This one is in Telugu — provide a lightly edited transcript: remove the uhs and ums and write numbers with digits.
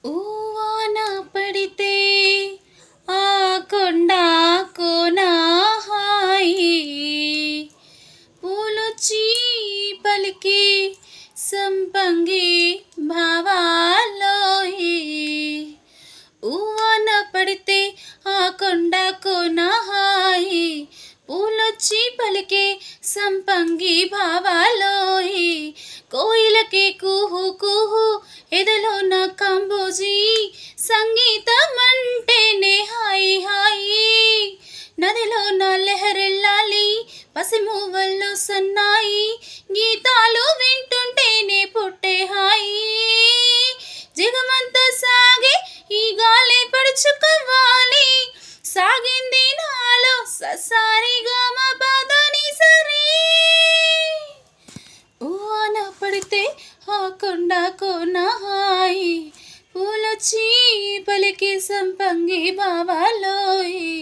ఊవాన పడితే ఆ కొండ కోన హాయి పూలొచ్చి పలికి సంపంగి భావాలోయి ఊవాన పడితే ఆ కొండ కోన హాయి పూలొచ్చి పలికే సంపంగి భావాలోయి కోయిలకి కుహు కుహు ఎదలో నా కంబోజీ సంగీతం అంటేనే హాయి హాయి నదిలో నా లెహరెల్లాలి పసిమూవల్లో సన్నాయి గీతాలు వింటుంటేనే పుట్టే హాయి జగమంతా సాగే ఈ గాలి పడుచుకోవాలి సాగింది నాలో ససారిగా మా బాధని సరే ఊవాన పడితే ఆ కొండ కోన హాయి పూలొచ్చి పలికి సంపంగి భావాలోయి